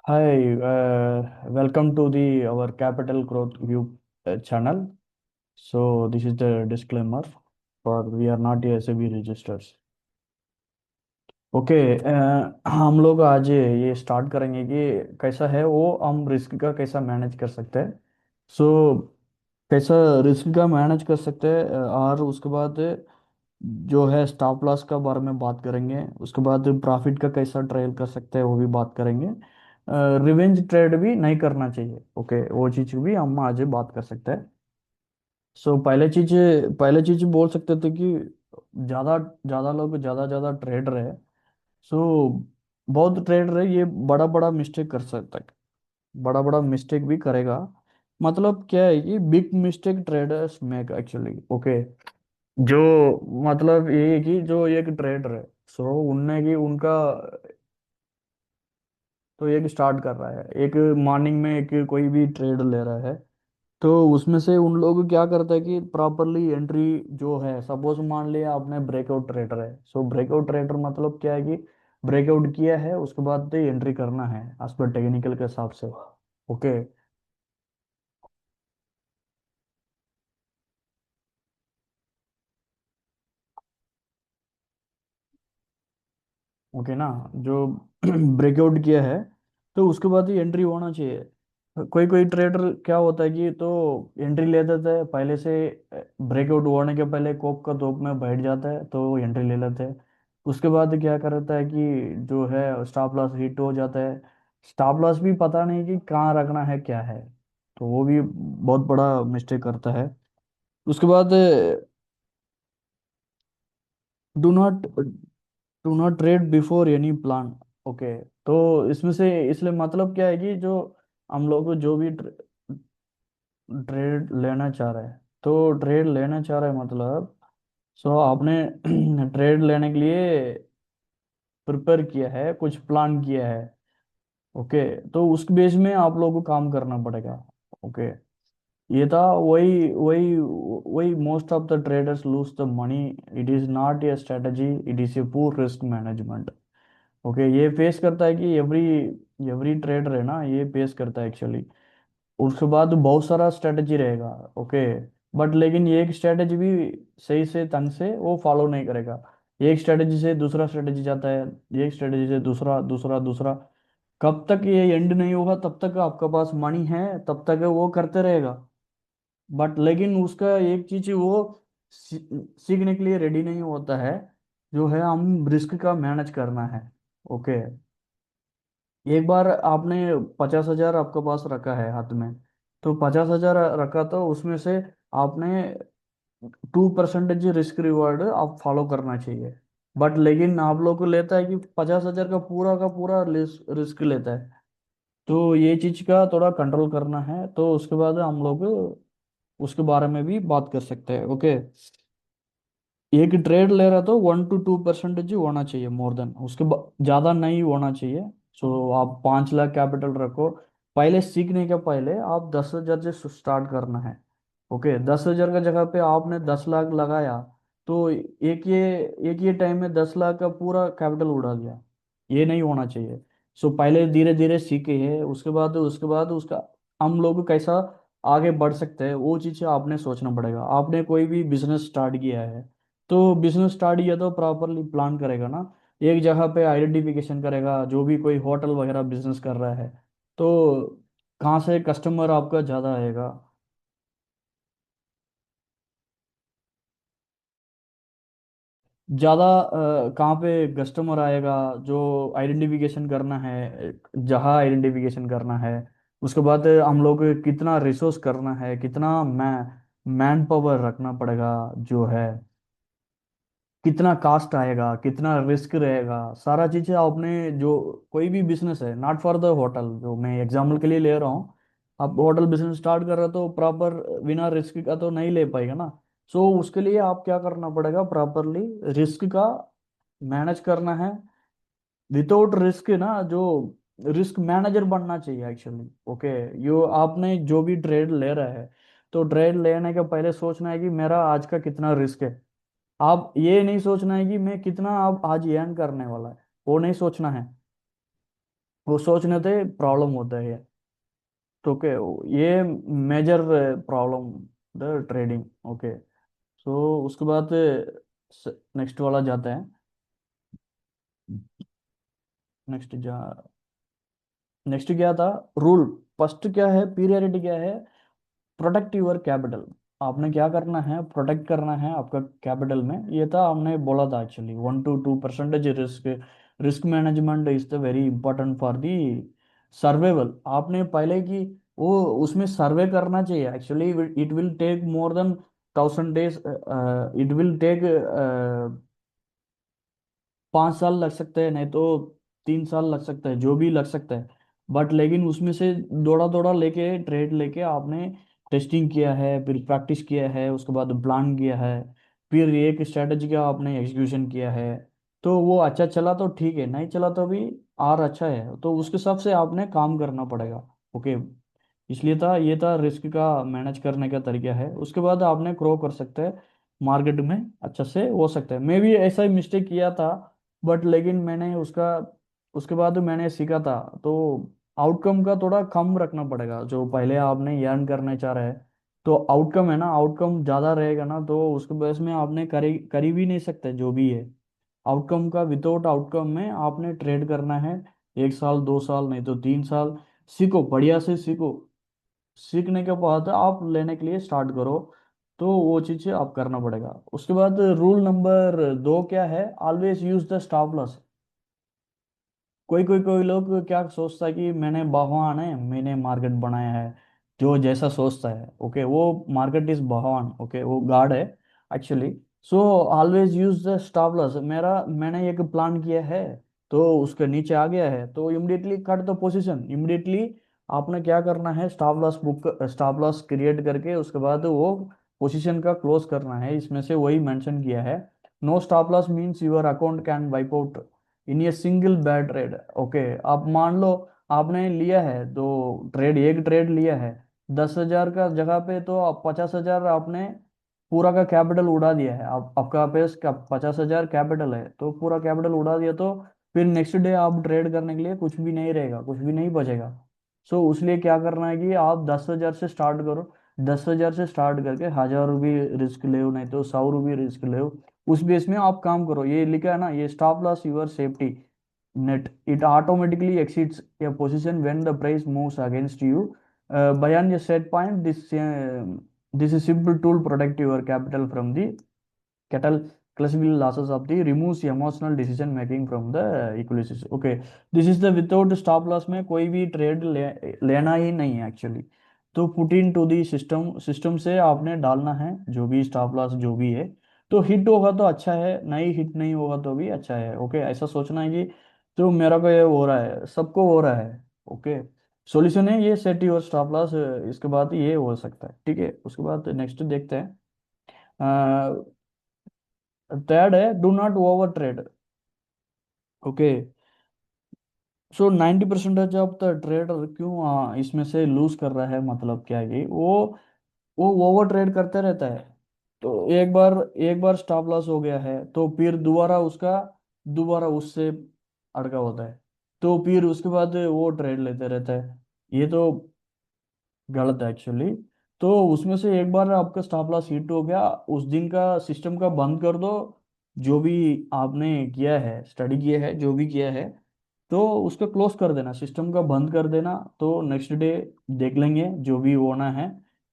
Hi, welcome to the our Capital Growth View channel. So this is the disclaimer for we are not a SEBI registers. Okay, हम लोग आज ये start करेंगे कि कैसा है वो हम रिस्क का कैसा मैनेज कर सकते हैं। सो कैसा रिस्क का मैनेज कर सकते हैं, और उसके बाद जो है स्टॉप लॉस का बारे में बात करेंगे। उसके बाद प्रॉफिट का कैसा ट्रेल कर सकते हैं वो भी बात करेंगे। रिवेंज ट्रेड भी नहीं करना चाहिए, ओके, वो चीज़ भी हम आज बात कर सकते हैं। सो पहले चीज बोल सकते थे कि ज़्यादा ज़्यादा लोग ज़्यादा ज़्यादा ट्रेडर है। सो बहुत ट्रेडर है, ये बड़ा बड़ा मिस्टेक कर सकता है, बड़ा बड़ा मिस्टेक भी करेगा। मतलब क्या है कि big mistake traders make actually, okay. जो मतलब ये है कि जो एक ट्रेडर है, सो उनने की उनका तो एक स्टार्ट कर रहा है, एक मॉर्निंग में एक कोई भी ट्रेड ले रहा है। तो उसमें से उन लोग क्या करता है कि प्रॉपरली एंट्री जो है, सपोज मान लिया आपने ब्रेकआउट ट्रेडर है। सो ब्रेकआउट ट्रेडर मतलब क्या है कि ब्रेकआउट किया है उसके बाद एंट्री करना है एज पर टेक्निकल के हिसाब से, ओके। ओके ना, जो ब्रेकआउट किया है तो उसके बाद ही एंट्री होना चाहिए। कोई कोई ट्रेडर क्या होता है कि तो एंट्री ले देता है पहले से, ब्रेकआउट होने के पहले कोप का धूप में बैठ जाता है तो एंट्री ले लेते हैं। उसके बाद क्या करता है कि जो है स्टॉप लॉस हिट हो जाता है। स्टॉप लॉस भी पता नहीं कि कहाँ रखना है क्या है, तो वो भी बहुत बड़ा मिस्टेक करता है। उसके बाद do not do not trade before any plan, okay. तो इसमें से इसलिए मतलब क्या है कि जो हम लोग को जो भी ट्रेड लेना चाह रहे हैं, तो ट्रेड लेना चाह रहे हैं मतलब, सो आपने ट्रेड लेने के लिए प्रिपेयर किया है, कुछ प्लान किया है, ओके। तो उस बेस में आप लोगों को काम करना पड़ेगा, ओके। ये था वही वही वही most of the traders lose the money. It is not a strategy, it is a poor risk management, okay. ये फेस करता है कि एवरी एवरी ट्रेडर है ना, ये फेस करता है एक्चुअली। उसके बाद बहुत सारा स्ट्रेटजी रहेगा, ओके। बट लेकिन एक स्ट्रेटजी भी सही से ढंग से वो फॉलो नहीं करेगा। एक स्ट्रेटजी से दूसरा स्ट्रेटजी जाता है, एक स्ट्रेटजी से दूसरा दूसरा दूसरा। कब तक ये एंड नहीं होगा तब तक आपके पास मनी है, तब तक वो करते रहेगा। बट लेकिन उसका एक चीज वो सीखने के लिए रेडी नहीं होता है, जो है हम रिस्क का मैनेज करना है, ओके। एक बार आपने 50,000 आपके पास रखा है हाथ में, तो 50,000 रखा तो उसमें से आपने 2% रिस्क रिवॉर्ड आप फॉलो करना चाहिए। बट लेकिन आप लोग को लेता है कि 50,000 का पूरा रिस्क लेता है। तो ये चीज का थोड़ा कंट्रोल करना है, तो उसके बाद हम लोग उसके बारे में भी बात कर सकते हैं, ओके। एक ट्रेड ले रहा तो 1 to 2% होना चाहिए, मोर देन उसके ज्यादा नहीं होना चाहिए। सो आप 5 लाख कैपिटल रखो। पहले सीखने के पहले आप 10,000 से स्टार्ट करना है, ओके। 10,000 का जगह पे आपने 10 लाख लगाया, तो एक ये टाइम में 10 लाख का पूरा कैपिटल उड़ा दिया। ये नहीं होना चाहिए। सो पहले धीरे धीरे सीखे है, उसके बाद उसका हम लोग कैसा आगे बढ़ सकते हैं वो चीज़ आपने सोचना पड़ेगा। आपने कोई भी बिजनेस स्टार्ट किया है, तो बिजनेस स्टार्ट किया तो प्रॉपरली प्लान करेगा ना। एक जगह पे आइडेंटिफिकेशन करेगा, जो भी कोई होटल वगैरह बिजनेस कर रहा है, तो कहाँ से कस्टमर आपका ज़्यादा आएगा। ज़्यादा कहाँ पे कस्टमर आएगा, जो आइडेंटिफिकेशन करना है, जहाँ आइडेंटिफिकेशन करना है। उसके बाद हम लोग को कितना रिसोर्स करना है, कितना मैन पावर रखना पड़ेगा, जो है कितना कास्ट आएगा, कितना रिस्क रहेगा, सारा चीज़ आपने जो कोई भी बिजनेस है, नॉट फॉर द होटल, जो मैं एग्जाम्पल के लिए ले रहा हूँ। आप होटल बिजनेस स्टार्ट कर रहे हो तो प्रॉपर बिना रिस्क का तो नहीं ले पाएगा ना। सो उसके लिए आप क्या करना पड़ेगा, प्रॉपरली रिस्क का मैनेज करना है। विदाउट रिस्क ना, जो रिस्क मैनेजर बनना चाहिए एक्चुअली, ओके। यो आपने जो भी ट्रेड ले रहा है, तो ट्रेड लेने के पहले सोचना है कि मेरा आज का कितना रिस्क है। आप ये नहीं सोचना है कि मैं कितना आप आज अर्न करने वाला है, वो नहीं सोचना है। वो सोचने से प्रॉब्लम होता है। तो ओके, ये major problem the trading. Okay, so उसके बाद नेक्स्ट वाला जाते हैं। नेक्स्ट जा नेक्स्ट क्या था? रूल। फर्स्ट क्या है, पीरियडिटी क्या है? Protect your capital. आपने क्या करना है, प्रोटेक्ट करना है आपका कैपिटल में। ये था हमने बोला था actually, 1 to 2% risk. Risk management is the very important for the survival. आपने पहले की वो उसमें सर्वे करना चाहिए actually. It will take more than 1000 days। It will take 5 साल लग सकते हैं, नहीं तो 3 साल लग सकता है, जो भी लग सकता है। बट लेकिन उसमें से दौड़ा दौड़ा लेके ट्रेड लेके आपने टेस्टिंग किया है, फिर प्रैक्टिस किया है, उसके बाद प्लान किया है, फिर एक स्ट्रेटजी का आपने एग्जीक्यूशन किया है। तो वो अच्छा चला तो ठीक है, नहीं चला तो भी और अच्छा है, तो उसके हिसाब से आपने काम करना पड़ेगा। ओके, इसलिए था ये था रिस्क का मैनेज करने का तरीका है। उसके बाद आपने ग्रो कर सकते हैं मार्केट में, अच्छा से हो सकता है। मैं भी ऐसा ही मिस्टेक किया था, बट लेकिन मैंने उसका उसके बाद मैंने सीखा था। तो आउटकम का थोड़ा कम रखना पड़ेगा, जो पहले आपने अर्न करने चाह रहे हैं। तो आउटकम है ना, आउटकम ज़्यादा रहेगा ना, तो उसके बेस में आपने करी भी नहीं सकते जो भी है। आउटकम का, विदाउट आउटकम में आपने ट्रेड करना है। 1 साल 2 साल नहीं तो 3 साल सीखो, बढ़िया से सीखो। सीखने के बाद आप लेने के लिए स्टार्ट करो। तो वो चीज़ें आप करना पड़ेगा। उसके बाद रूल नंबर 2 क्या है? Always use the stop loss. कोई कोई कोई लोग क्या सोचता है कि मैंने भगवान है, मैंने मार्केट बनाया है, जो जैसा सोचता है। ओके, वो मार्केट इज भगवान, ओके, वो गॉड है actually. So always use the stop loss. मैंने एक प्लान किया है, तो उसके नीचे आ गया है तो immediately cut the position immediately. आपने क्या करना है, स्टॉप लॉस क्रिएट करके उसके बाद वो पोजीशन का क्लोज करना है। इसमें से वही मेंशन किया है, no stop loss means your account can wipe out in ये सिंगल बैड ट्रेड। ओके, आप मान लो आपने लिया है दो ट्रेड, एक ट्रेड लिया है 10,000 का जगह पे, तो आप 50,000 आपने पूरा का कैपिटल उड़ा दिया है। आप आपका पेस का 50,000 कैपिटल है, तो पूरा कैपिटल उड़ा दिया, तो फिर नेक्स्ट डे आप ट्रेड करने के लिए कुछ भी नहीं रहेगा, कुछ भी नहीं बचेगा। सो उसलिए क्या करना है कि आप 10,000 से स्टार्ट करो। 10,000 से स्टार्ट करके 1,000 रुपये रिस्क ले, नहीं तो 100 रुपये रिस्क ले। उस बेस में आप काम करो। ये लिखा है ना, ये stop loss your safety net, it automatically exceeds a position when the price moves against you. Beyond a set point, this is simple tool protect your capital from the cataclysmic losses of the removes emotional decision making from the equilibrium. Okay, this is the without stop loss में कोई भी trade लेना ही नहीं है actually. तो put into the system, system से आपने डालना है जो भी स्टॉप लॉस जो भी है। तो हिट होगा तो अच्छा है, नहीं हिट नहीं होगा तो भी अच्छा है। ओके, ऐसा सोचना है कि तो मेरा को ये हो रहा है, सबको हो रहा है। ओके, सॉल्यूशन है ये, सेट योर स्टॉप लॉस। इसके बाद ये हो सकता है, ठीक है। उसके बाद नेक्स्ट देखते हैं। थर्ड है, do not over trade. Okay, so 90% of the trader क्यों इसमें से लूज कर रहा है, मतलब क्या है कि वो ओवर ट्रेड करते रहता है। तो एक बार स्टॉप लॉस हो गया है, तो फिर दोबारा उससे अड़का होता है, तो फिर उसके बाद वो ट्रेड लेते रहता है। ये तो गलत है एक्चुअली। तो उसमें से एक बार आपका स्टॉप लॉस हिट हो गया, उस दिन का सिस्टम का बंद कर दो। जो भी आपने किया है, स्टडी किया है, जो भी किया है, तो उसको क्लोज कर देना, सिस्टम का बंद कर देना। तो नेक्स्ट डे देख लेंगे जो भी होना है,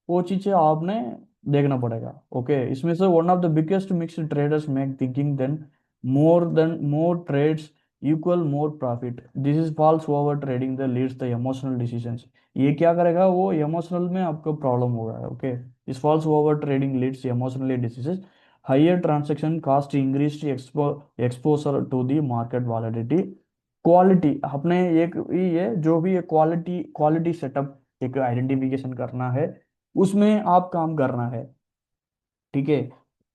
वो चीज़ें आपने देखना पड़ेगा। ओके, इसमें से one of the biggest mixed traders make thinking then more trades equal more profit. This is false over trading the leads the emotional decisions. ये क्या करेगा, वो इमोशनल में आपको प्रॉब्लम होगा। ओके, इस false over trading leads emotionally decisions, higher transaction cost, increase exposure to the market volatility. Quality अपने एक ये जो भी क्वालिटी क्वालिटी सेटअप एक आइडेंटिफिकेशन करना है, उसमें आप काम करना है। ठीक है,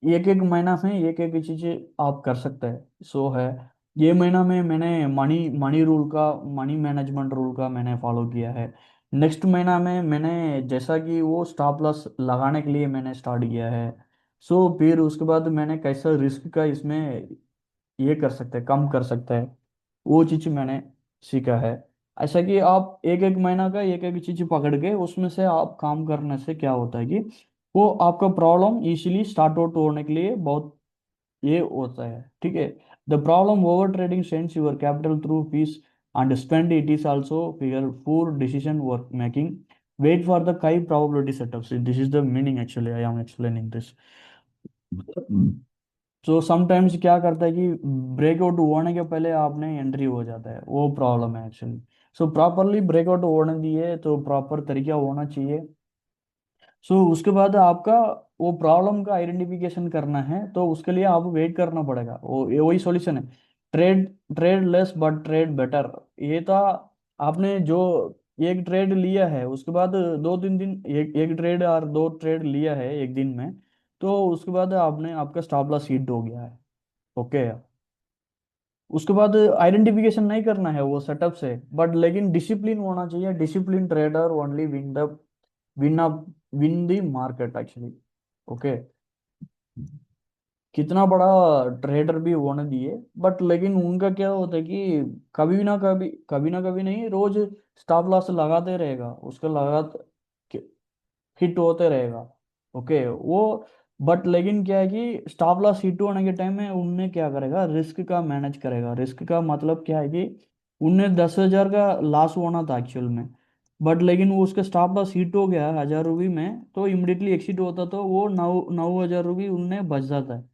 एक एक महीना में एक एक चीजें आप कर सकते हैं। सो है, ये महीना में मैंने मनी मनी रूल का, मनी मैनेजमेंट रूल का मैंने फॉलो किया है। नेक्स्ट महीना में मैंने जैसा कि वो स्टॉप लॉस लगाने के लिए मैंने स्टार्ट किया है। सो फिर उसके बाद मैंने कैसा रिस्क का इसमें ये कर सकते हैं, कम कर सकते हैं, वो चीज़ मैंने सीखा है। ऐसा कि आप एक एक महीना का एक एक चीज पकड़ के उसमें से आप काम करने से क्या होता है कि वो आपका प्रॉब्लम इजीली स्टार्ट आउट होने के लिए बहुत ये होता है, ठीक है। The problem over trading sends your capital through fees and spend it is also figure poor decision work making, wait for the high probability setups, this is the meaning actually I am explaining this। तो sometimes क्या करता है कि breakout होने के पहले आपने entry हो जाता है, वो प्रॉब्लम है एक्चुअली। सो प्रॉपरली ब्रेकआउट होने दिए तो प्रॉपर तरीका होना चाहिए। सो उसके बाद आपका वो प्रॉब्लम का आइडेंटिफिकेशन करना है, तो उसके लिए आपको वेट करना पड़ेगा, वो ये वही सॉल्यूशन है। Trade trade less but trade better, ये था। आपने जो एक ट्रेड लिया है उसके बाद 2-3 दिन, एक एक ट्रेड और 2 ट्रेड लिया है एक दिन में, तो उसके बाद आपने आपका स्टॉप लॉस हिट हो गया है। ओके, उसके बाद आइडेंटिफिकेशन नहीं करना है वो सेटअप से, बट लेकिन डिसिप्लिन होना चाहिए। Discipline trader only win win the market actually. Okay, कितना बड़ा ट्रेडर भी होने दिए, बट लेकिन उनका क्या होता है कि कभी ना कभी नहीं, रोज स्टॉप लॉस लगाते रहेगा, उसका लगा हिट होते रहेगा। ओके, वो बट लेकिन क्या है कि स्टॉप लॉस हिट होने के टाइम में उनने क्या करेगा, रिस्क का मैनेज करेगा। रिस्क का मतलब क्या है कि उनने 10,000 का लॉस होना था एक्चुअल में, बट लेकिन वो उसका स्टॉप लॉस हिट हो गया 1,000 रुपये में, तो इमिडिएटली एक्सिट होता तो वो 9,000 रुपये उनने बच जाता है।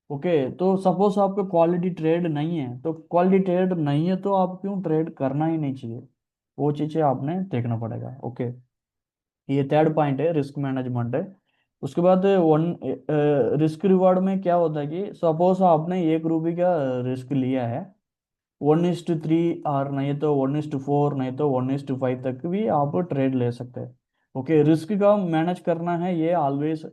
ओके, तो सपोज आपका क्वालिटी ट्रेड नहीं है, तो क्वालिटी ट्रेड नहीं है तो आप क्यों ट्रेड करना ही नहीं चाहिए, वो चीज़ें आपने देखना पड़ेगा। ओके, ये थर्ड पॉइंट है, रिस्क मैनेजमेंट है। उसके बाद वन रिस्क रिवार्ड में क्या होता है कि सपोज आपने 1 रुपये का रिस्क लिया है, 1:3 और नहीं तो 1:4 नहीं तो 1:5 तक भी आप ट्रेड ले सकते हैं। ओके, रिस्क का मैनेज करना है, ये ऑलवेज,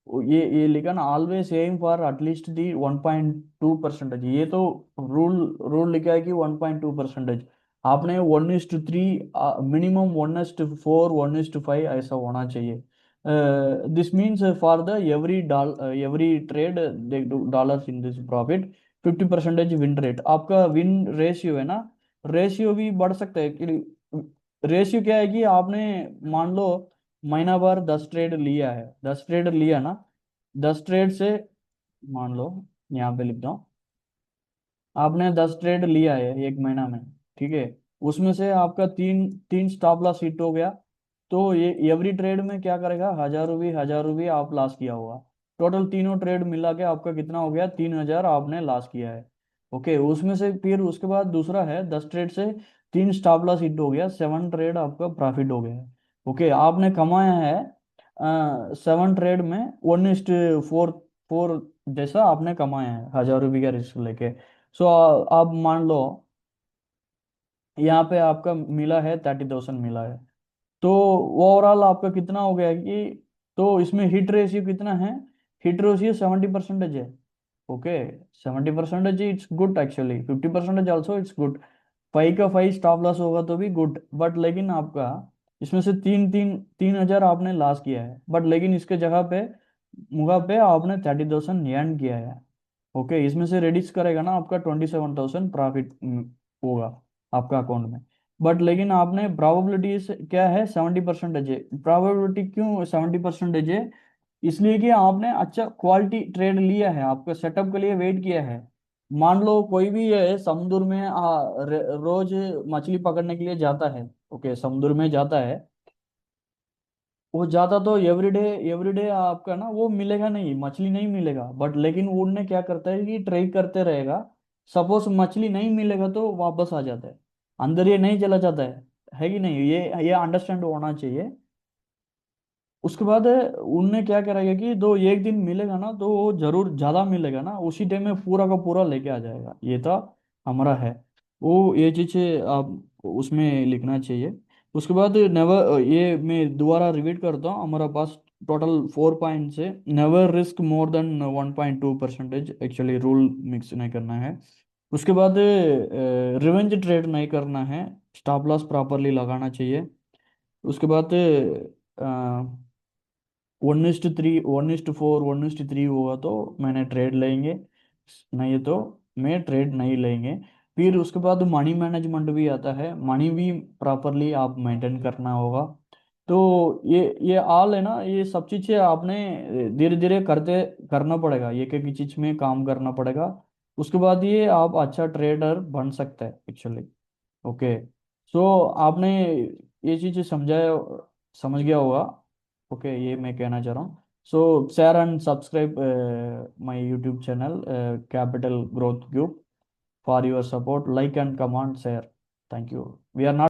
ये लिखा ना, ऑलवेज एम फॉर एटलीस्ट दी 1.2%, ये तो रूल रूल लिखा है कि 1.2%। आपने 1:3, मिनिमम 1:4, 1:5 ऐसा होना चाहिए। This means for the every trade dollars in this profit 50% win rate, आपका विन रेशियो है ना, रेशियो भी बढ़ सकता है कि रेशियो क्या है कि आपने मान लो महीना भर 10 ट्रेड लिया है, 10 ट्रेड लिया ना, 10 ट्रेड से मान लो, यहाँ पे लिखता हूँ, आपने 10 ट्रेड लिया है एक महीना में, ठीक है, उसमें से आपका तीन तीन स्टॉप लॉस हिट हो गया, तो ये एवरी ट्रेड में क्या करेगा, 1,000 रुपये 1,000 रुपये आप लॉस किया होगा। टोटल तीनों ट्रेड मिला के आपका कितना हो गया, 3,000 आपने लॉस किया है। ओके, उसमें से फिर उसके बाद दूसरा है, 10 ट्रेड से तीन स्टॉप लॉस हिट हो गया, 7 ट्रेड आपका प्रॉफिट हो गया है। ओके, आपने कमाया है 7 ट्रेड में 1:4 जैसा आपने कमाया है 1,000 रुपये का रिस्क लेके। सो आप मान लो यहाँ पे आपका मिला है 30,000 मिला है, तो ओवरऑल आपका कितना हो गया कि, तो इसमें हिट रेशियो कितना है, हिट रेशियो 70% है। Okay, 70% it's good actually, 50% also it's good. 5 का 5 स्टॉप लॉस होगा तो भी गुड, बट लेकिन आपका इसमें से 3,000 आपने लॉस किया है, बट लेकिन इसके जगह पे मुगा पे आपने 30,000 अर्न किया है। ओके, इसमें से रिड्यूस करेगा ना, आपका 27,000 प्रॉफिट होगा आपका अकाउंट में। बट लेकिन आपने प्रोबेबिलिटी क्या है, 70% है। प्रोबेबिलिटी क्यों 70% है, इसलिए कि आपने अच्छा क्वालिटी ट्रेड लिया है, आपका सेटअप के लिए वेट किया है। मान लो कोई भी है समुद्र में रोज मछली पकड़ने के लिए जाता है, ओके, समुद्र में जाता है, वो जाता तो एवरीडे एवरीडे आपका ना वो मिलेगा नहीं, मछली नहीं मिलेगा, बट लेकिन वो उनने क्या करता है कि ट्राई करते रहेगा। सपोज मछली नहीं मिलेगा तो वापस आ जाता है, अंदर ये नहीं चला जाता है कि नहीं, ये अंडरस्टैंड होना चाहिए। उसके बाद उनने क्या करेगा कि दो एक दिन मिलेगा ना, तो वो जरूर ज्यादा मिलेगा ना, उसी टाइम में पूरा का पूरा लेके आ जाएगा, ये था हमारा है। वो ये चीजें आप उसमें लिखना चाहिए। उसके बाद नेवर, ये मैं दोबारा रिपीट करता हूँ, हमारा पास टोटल 4 पॉइंट्स है। Never risk more than 1.2%, actually rule mix नहीं करना है। उसके बाद रिवेंज ट्रेड नहीं करना है, स्टॉप लॉस प्रॉपरली लगाना चाहिए। उसके बाद 1:3, 1:4, 1:3 हुआ तो मैंने ट्रेड लेंगे, नहीं तो मैं ट्रेड नहीं लेंगे। फिर उसके बाद मनी मैनेजमेंट भी आता है, मनी भी प्रॉपरली आप मेंटेन करना होगा। तो ये ऑल है ना, ये सब चीज़ें आपने धीरे धीरे करते करना पड़ेगा, एक एक चीज में काम करना पड़ेगा। उसके बाद ये आप अच्छा ट्रेडर बन सकते हैं एक्चुअली। ओके। सो आपने ये चीज़ समझाया, समझ गया होगा। ओके, ये मैं कहना चाह रहा हूँ। सो share and subscribe my YouTube channel capital growth group, for your support, like and comment, share. Thank you. We are not